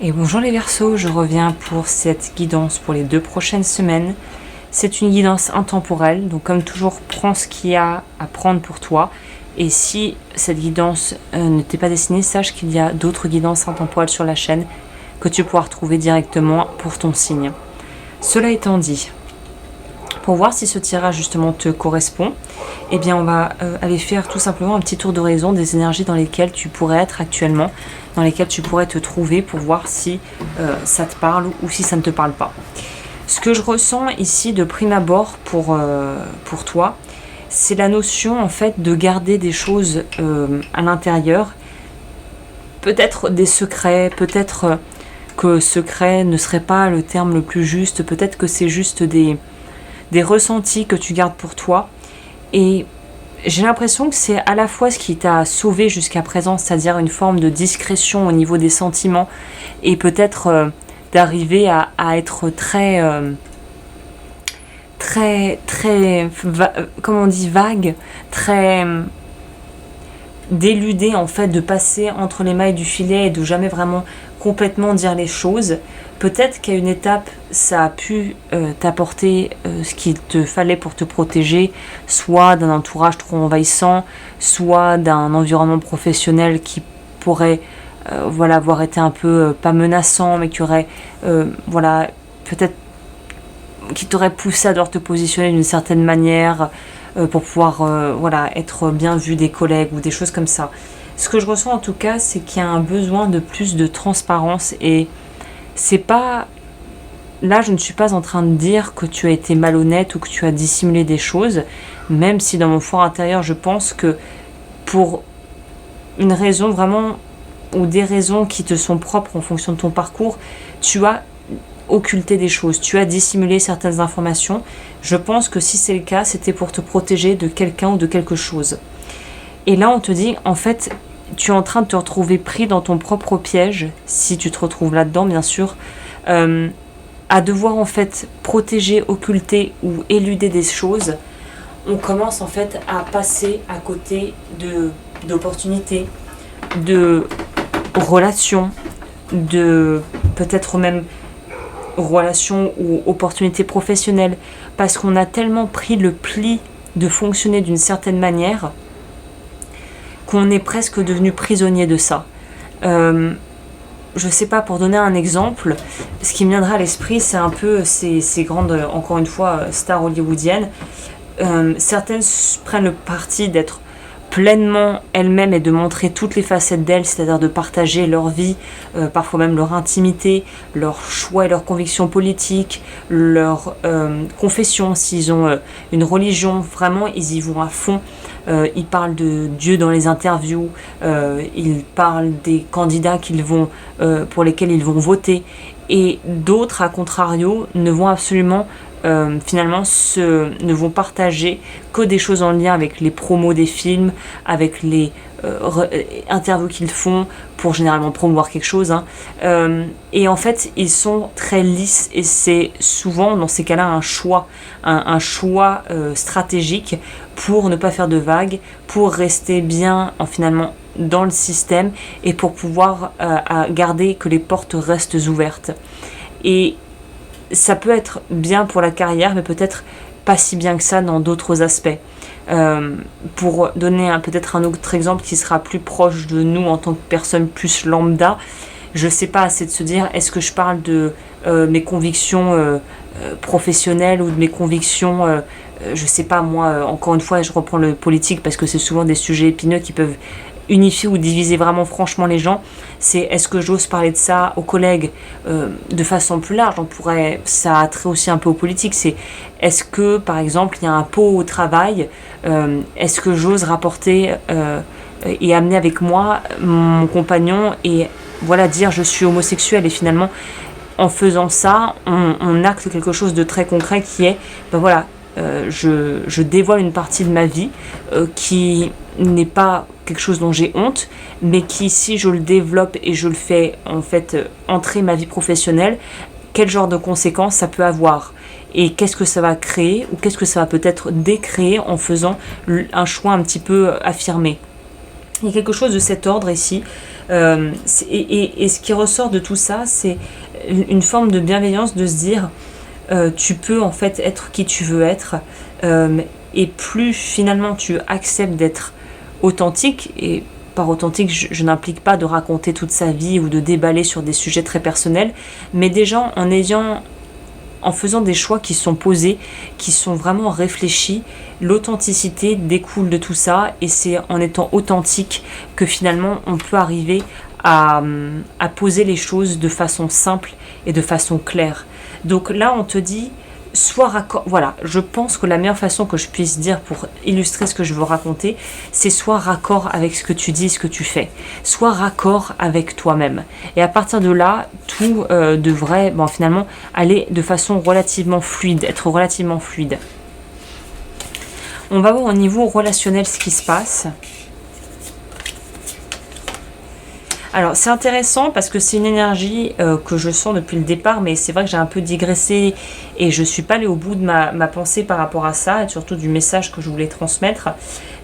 Et bonjour les Verseaux, je reviens pour cette guidance pour les 2 prochaines semaines. C'est une guidance intemporelle, donc comme toujours, prends ce qu'il y a à prendre pour toi. Et si cette guidance ne t'est pas destinée, sache qu'il y a d'autres guidances intemporelles sur la chaîne que tu pourras retrouver directement pour ton signe. Cela étant dit, pour voir si ce tirage justement te correspond, eh bien on va aller faire tout simplement un petit tour d'horizon des énergies dans lesquelles tu pourrais être actuellement, dans lesquelles tu pourrais te trouver pour voir si ça te parle ou si ça ne te parle pas. Ce que je ressens ici de prime abord pour toi, c'est la notion en fait de garder des choses à l'intérieur, peut-être des secrets, peut-être que secret ne serait pas le terme le plus juste, peut-être que c'est juste des ressentis que tu gardes pour toi. Et j'ai l'impression que c'est à la fois ce qui t'a sauvé jusqu'à présent, c'est-à-dire une forme de discrétion au niveau des sentiments, et peut-être d'arriver à être comment on dit, vague, très d'éluder en fait, de passer entre les mailles du filet et de jamais vraiment complètement dire les choses. Peut-être qu'à une étape, ça a pu t'apporter ce qu'il te fallait pour te protéger, soit d'un entourage trop envahissant, soit d'un environnement professionnel qui pourrait avoir été un peu pas menaçant, mais qui aurait peut-être qui t'aurait poussé à devoir te positionner d'une certaine manière pour pouvoir être bien vu des collègues ou des choses comme ça. Ce que je ressens en tout cas, c'est qu'il y a un besoin de plus de transparence, et c'est pas... Là, je ne suis pas en train de dire que tu as été malhonnête ou que tu as dissimulé des choses, même si dans mon fort intérieur, je pense que pour une raison vraiment, ou des raisons qui te sont propres en fonction de ton parcours, tu as occulté des choses, tu as dissimulé certaines informations. Je pense que si c'est le cas, c'était pour te protéger de quelqu'un ou de quelque chose. Et là, on te dit, en fait, tu es en train de te retrouver pris dans ton propre piège, si tu te retrouves là-dedans, bien sûr, à devoir, en fait, protéger, occulter ou éluder des choses. On commence, en fait, à passer à côté d'opportunités, de relations, de peut-être même relations ou opportunités professionnelles, parce qu'on a tellement pris le pli de fonctionner d'une certaine manière qu'on est presque devenu prisonnier de ça. Je sais pas, pour donner un exemple, ce qui me viendra à l'esprit, c'est un peu ces grandes, encore une fois, stars hollywoodiennes. Certaines prennent le parti d'être pleinement elles-mêmes et de montrer toutes les facettes d'elles, c'est-à-dire de partager leur vie, parfois même leur intimité, leurs choix et leurs convictions politiques, leur confession, s'ils ont une religion, vraiment ils y vont à fond. Ils parlent de Dieu dans les interviews, ils parlent des candidats pour lesquels ils vont voter, et d'autres, à contrario, ne vont absolument ne vont partager que des choses en lien avec les promos des films, avec les interviews qu'ils font pour généralement promouvoir quelque chose. Et en fait, ils sont très lisses, et c'est souvent dans ces cas-là un choix stratégique pour ne pas faire de vagues, pour rester bien finalement dans le système et pour pouvoir garder que les portes restent ouvertes. Et ça peut être bien pour la carrière, mais peut-être pas si bien que ça dans d'autres aspects. Pour donner peut-être un autre exemple qui sera plus proche de nous en tant que personne plus lambda, je sais pas, c'est de se dire, est-ce que je parle de mes convictions professionnelles ou de mes convictions, je sais pas moi, encore une fois, je reprends le politique parce que c'est souvent des sujets épineux qui peuvent unifier ou diviser vraiment franchement les gens. C'est, est-ce que j'ose parler de ça aux collègues de façon plus large? Ça a trait aussi un peu aux politiques. C'est, est-ce que par exemple il y a un pot au travail, est-ce que j'ose rapporter et amener avec moi mon compagnon et dire je suis homosexuel, et finalement en faisant ça on acte quelque chose de très concret qui est je dévoile une partie de ma vie qui n'est pas quelque chose dont j'ai honte, mais qui, si je le développe et je le fais en fait entrer ma vie professionnelle, quel genre de conséquences ça peut avoir, et qu'est-ce que ça va créer, ou qu'est-ce que ça va peut-être décréer en faisant un choix un petit peu affirmé. Il y a quelque chose de cet ordre ici. Et ce qui ressort de tout ça, c'est une forme de bienveillance, de se dire tu peux en fait être qui tu veux être, et plus finalement tu acceptes d'être authentique. Et par authentique, je n'implique pas de raconter toute sa vie ou de déballer sur des sujets très personnels, mais déjà en faisant des choix qui sont posés, qui sont vraiment réfléchis. L'authenticité découle de tout ça, et c'est en étant authentique que finalement on peut arriver à poser les choses de façon simple et de façon claire. Donc là on te dit, sois raccord. Voilà, je pense que la meilleure façon que je puisse dire pour illustrer ce que je veux raconter, c'est sois raccord avec ce que tu dis, ce que tu fais. Sois raccord avec toi-même. Et à partir de là, tout devrait finalement aller de façon relativement fluide, être relativement fluide. On va voir au niveau relationnel ce qui se passe. Alors c'est intéressant parce que c'est une énergie que je sens depuis le départ, mais c'est vrai que j'ai un peu digressé et je ne suis pas allée au bout de ma pensée par rapport à ça, et surtout du message que je voulais transmettre.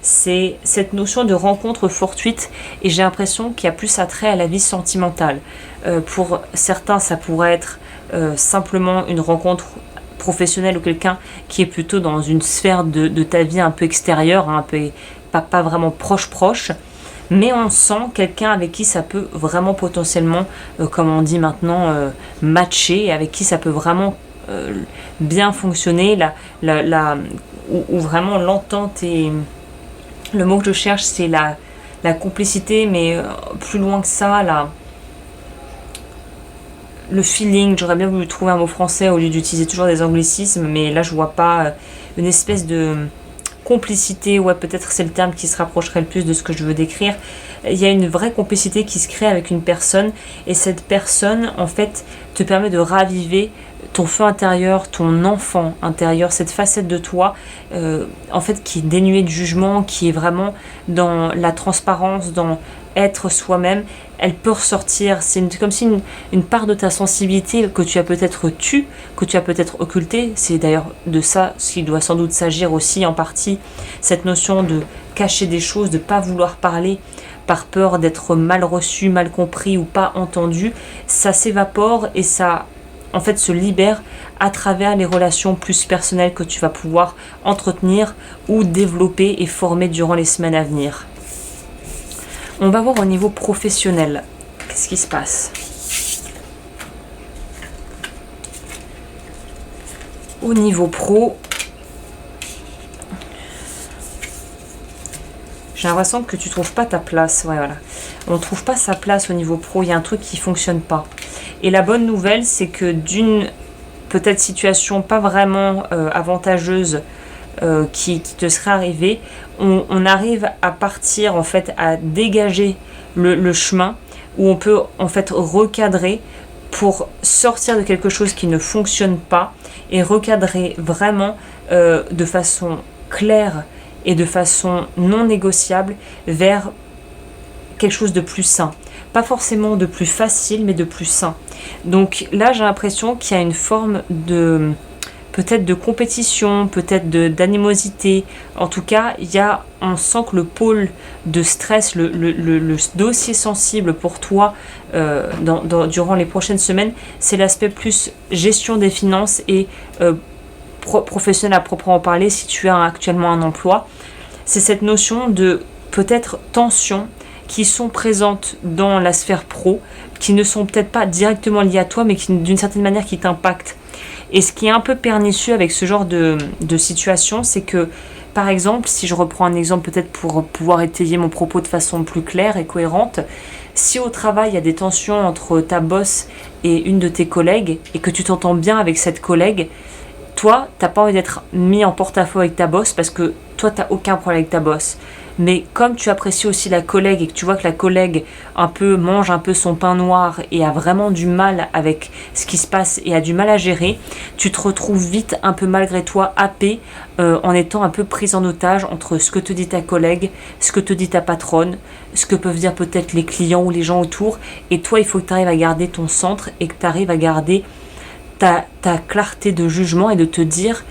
C'est cette notion de rencontre fortuite, et j'ai l'impression qu'il y a plus attrait à la vie sentimentale. Pour certains, ça pourrait être simplement une rencontre professionnelle ou quelqu'un qui est plutôt dans une sphère de ta vie un peu extérieure, un peu pas vraiment proche. Mais on sent quelqu'un avec qui ça peut vraiment potentiellement, comme on dit maintenant, matcher, et avec qui ça peut vraiment bien fonctionner, où vraiment l'entente et le mot que je cherche, c'est la complicité, mais plus loin que ça, le feeling. J'aurais bien voulu trouver un mot français au lieu d'utiliser toujours des anglicismes, mais là je vois pas une espèce de complicité, ouais, peut-être c'est le terme qui se rapprocherait le plus de ce que je veux décrire. Il y a une vraie complicité qui se crée avec une personne, et cette personne en fait te permet de raviver ton feu intérieur, ton enfant intérieur, cette facette de toi en fait qui est dénuée de jugement, qui est vraiment dans la transparence, dans être soi-même. Elle peut ressortir, c'est comme si une part de ta sensibilité que tu as peut-être que tu as peut-être occultée. C'est d'ailleurs de ça ce qui doit sans doute s'agir aussi en partie, cette notion de cacher des choses, de ne pas vouloir parler par peur d'être mal reçu, mal compris ou pas entendu. Ça s'évapore et ça en fait se libère à travers les relations plus personnelles que tu vas pouvoir entretenir ou développer et former durant les semaines à venir. On va voir au niveau professionnel, qu'est-ce qui se passe. Au niveau pro, j'ai l'impression que tu trouves pas ta place. Ouais, voilà. On ne trouve pas sa place au niveau pro, il y a un truc qui fonctionne pas. Et la bonne nouvelle, c'est que d'une peut-être situation pas vraiment avantageuse qui te serait arrivée, on arrive à partir en fait à dégager le chemin où on peut en fait recadrer pour sortir de quelque chose qui ne fonctionne pas et recadrer vraiment de façon claire et de façon non négociable vers quelque chose de plus sain. Pas forcément de plus facile, mais de plus sain. Donc là, j'ai l'impression qu'il y a une forme de peut-être de compétition, peut-être d'animosité. En tout cas, on sent que le pôle de stress, le dossier sensible pour toi durant les prochaines semaines, c'est l'aspect plus gestion des finances et professionnel à proprement parler si tu as actuellement un emploi. C'est cette notion de peut-être tension qui sont présentes dans la sphère pro, qui ne sont peut-être pas directement liées à toi, mais qui d'une certaine manière qui t'impactent. Et ce qui est un peu pernicieux avec ce genre de situation, c'est que, par exemple, si je reprends un exemple peut-être pour pouvoir étayer mon propos de façon plus claire et cohérente, si au travail il y a des tensions entre ta boss et une de tes collègues, et que tu t'entends bien avec cette collègue, toi, t'as pas envie d'être mis en porte-à-faux avec ta boss parce que toi, t'as aucun problème avec ta boss. Mais comme tu apprécies aussi la collègue et que tu vois que la collègue mange un peu son pain noir et a vraiment du mal avec ce qui se passe et a du mal à gérer, tu te retrouves vite un peu malgré toi happé en étant un peu prise en otage entre ce que te dit ta collègue, ce que te dit ta patronne, ce que peuvent dire peut-être les clients ou les gens autour. Et toi, il faut que tu arrives à garder ton centre et que tu arrives à garder ta clarté de jugement et de te dire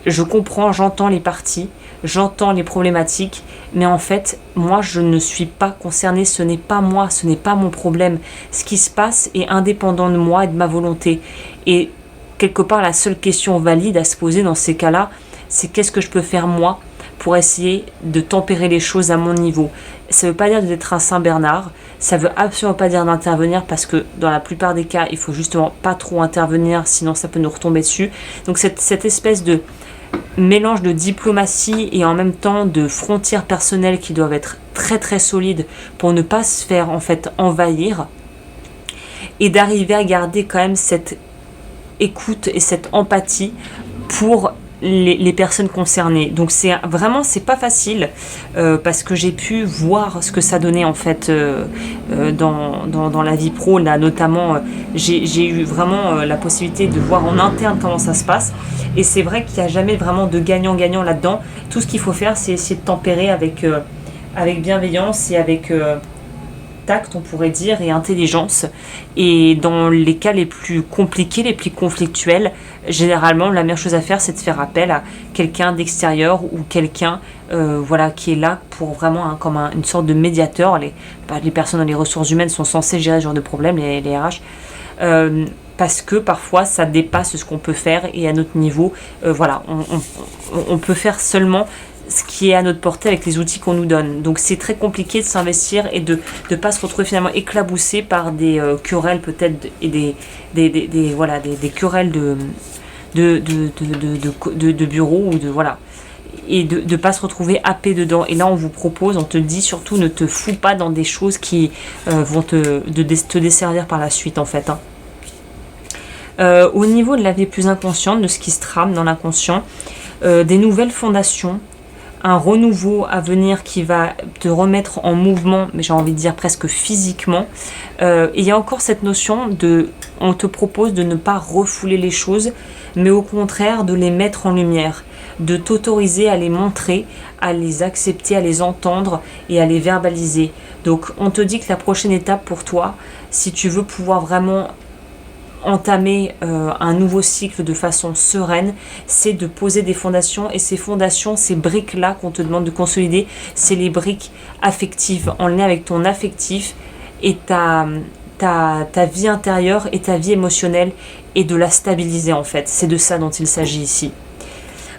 je comprends, j'entends les parties, j'entends les problématiques, mais en fait, moi, je ne suis pas concernée, ce n'est pas moi, ce n'est pas mon problème. Ce qui se passe est indépendant de moi et de ma volonté. Et quelque part, la seule question valide à se poser dans ces cas-là, c'est qu'est-ce que je peux faire moi pour essayer de tempérer les choses à mon niveau. Ça ne veut pas dire d'être un Saint-Bernard, ça ne veut absolument pas dire d'intervenir, parce que dans la plupart des cas, il faut justement pas trop intervenir, sinon ça peut nous retomber dessus. Donc cette espèce de mélange de diplomatie et en même temps de frontières personnelles qui doivent être très très solides pour ne pas se faire en fait envahir, et d'arriver à garder quand même cette écoute et cette empathie pour les personnes concernées. Donc c'est vraiment, c'est pas facile, parce que j'ai pu voir ce que ça donnait en fait dans la vie pro. Là notamment, j'ai eu vraiment la possibilité de voir en interne comment ça se passe, et c'est vrai qu'il n'y a jamais vraiment de gagnant-gagnant là-dedans. Tout ce qu'il faut faire, c'est essayer de tempérer avec bienveillance et avec tact, on pourrait dire, et intelligence. Et dans les cas les plus compliqués, les plus conflictuels, généralement la meilleure chose à faire, c'est de faire appel à quelqu'un d'extérieur, ou quelqu'un voilà, qui est là pour vraiment comme une sorte de médiateur. Les personnes dans les ressources humaines sont censées gérer ce genre de problème, les RH, parce que parfois ça dépasse ce qu'on peut faire, et à notre niveau, voilà, on peut faire seulement ce qui est à notre portée avec les outils qu'on nous donne. Donc c'est très compliqué de s'investir et de ne pas se retrouver finalement éclaboussé par des querelles peut-être, et des querelles de bureau, ou voilà, et de ne pas se retrouver happé dedans. Et là on vous propose, on te dit surtout, ne te fous pas dans des choses qui vont te desservir par la suite en fait, hein. Au niveau de la vie plus inconsciente, de ce qui se trame dans l'inconscient, des nouvelles fondations, un renouveau à venir qui va te remettre en mouvement, mais j'ai envie de dire presque physiquement. Et il y a encore cette notion on te propose de ne pas refouler les choses, mais au contraire de les mettre en lumière, de t'autoriser à les montrer, à les accepter, à les entendre et à les verbaliser. Donc on te dit que la prochaine étape pour toi, si tu veux pouvoir vraiment entamer un nouveau cycle de façon sereine, c'est de poser des fondations. Et ces fondations, ces briques-là qu'on te demande de consolider, c'est les briques affectives, en lien avec ton affectif et ta vie intérieure et ta vie émotionnelle, et de la stabiliser en fait. C'est de ça dont il s'agit ici.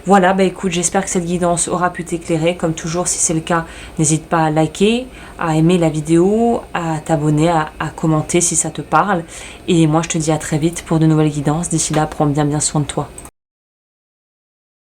Voilà, bah écoute, j'espère que cette guidance aura pu t'éclairer. Comme toujours, si c'est le cas, n'hésite pas à liker, à aimer la vidéo, à t'abonner, à commenter si ça te parle. Et moi, je te dis à très vite pour de nouvelles guidances. D'ici là, prends bien soin de toi.